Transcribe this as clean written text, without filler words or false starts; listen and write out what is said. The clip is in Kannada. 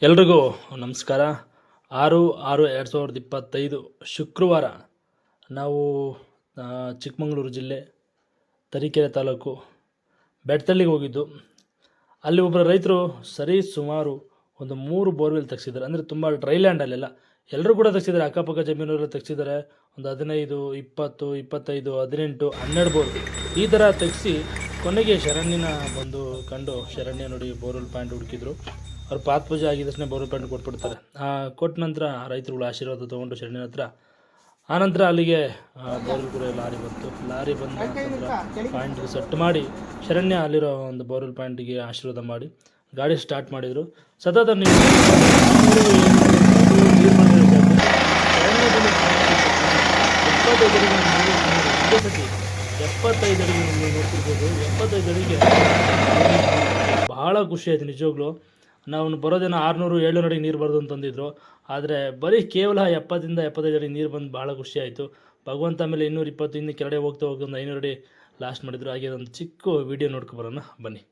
ಎಲ್ರಿಗೂ ನಮಸ್ಕಾರ. 6/6/2025 ಶುಕ್ರವಾರ ನಾವು ಚಿಕ್ಕಮಗಳೂರು ಜಿಲ್ಲೆ ತರೀಕೆರೆ ತಾಲೂಕು ಬೆಟ್ಟತಳ್ಳಿಗೆ ಹೋಗಿದ್ದು. ಅಲ್ಲಿ ಒಬ್ಬರು ರೈತರು ಸುಮಾರು ಒಂದು 3 ಬೋರ್ವೆಲ್ ತೆಗ್ಸಿದ್ದಾರೆ. ಅಂದರೆ ತುಂಬ ಡ್ರೈ ಲ್ಯಾಂಡ್ ಅಲ್ಲೆಲ್ಲ ಎಲ್ಲರೂ ಕೂಡ ತೆಗ್ಸಿದ್ದಾರೆ. ಅಕ್ಕಪಕ್ಕ ಜಮೀನವರೆಲ್ಲ ತೆಗ್ಸಿದ್ದಾರೆ. ಒಂದು 15, 20, 25, 18, 12 ಬೋರ್ ಈ ಥರ ತೆಗೆಸಿ ಕೊನೆಗೆ ಶರಣ್ಯನ ಬಂದು ಕಂಡು ಶರಣ್ಯ ನೋಡಿ ಬೋರ್ವೆಲ್ ಪಾಯಿಂಟ್ ಹುಡುಕಿದ್ರು. ಅವ್ರು ಪಾದ ಪೂಜೆ ಆಗಿದ ತಕ್ಷಣ ಬೋರ್ವೆಲ್ ಪಾಯಿಂಟ್ ಕೊಟ್ಬಿಡ್ತಾರೆ. ಕೊಟ್ಟ ನಂತರ ರೈತರುಗಳು ಆಶೀರ್ವಾದ ತೊಗೊಂಡು ಶರಣ್ಯನ ಹತ್ರ ಆನಂತರ ಅಲ್ಲಿಗೆ ಬೋರ್ವೆಲ್ ಕೂಡ ಲಾರಿ ಬಂತು. ಲಾರಿ ಬಂದ ನಂತರ ಪಾಯಿಂಟ್ಗೆ ಸೆಟ್ ಮಾಡಿ ಶರಣ್ಯ ಅಲ್ಲಿರೋ ಒಂದು ಬೋರ್ವೆಲ್ ಪಾಯಿಂಟಿಗೆ ಆಶೀರ್ವಾದ ಮಾಡಿ ಗಾಡಿ ಸ್ಟಾರ್ಟ್ ಮಾಡಿದರು. ಸತತ ನೀರು ಸತಿ 75 ಅಡಿಗೆ ನೋಡ್ತಿರ್ಬೋದು. 75 ಅಡಿಗೆ ಭಾಳ ಖುಷಿ ಆಯಿತು ನಿಜವಾಗ್ಲೂ. ನಾವು ಬರೋದೇನೋ 600, 700 ಅಡಿಗೆ ನೀರು ಬರೋದು ಅಂತಂದಿದ್ರು. ಆದರೆ ಬರೀ ಕೇವಲ 70ಇಂದ 75 ಅಡಿಗೆ ನೀರು ಬಂದು ಭಾಳ ಖುಷಿ ಆಯಿತು. ಭಗವಂತ ಆಮೇಲೆ 220 ಇನ್ನು ಕೆಳಗಡೆ ಹೋಗ್ತಾ ಒಂದು 500 ಅಡಿ ಲಾಸ್ಟ್ ಮಾಡಿದ್ರು. ಹಾಗೆ ಒಂದು ಚಿಕ್ಕ ವಿಡಿಯೋ ನೋಡ್ಕೊಬರೋಣ ಬನ್ನಿ.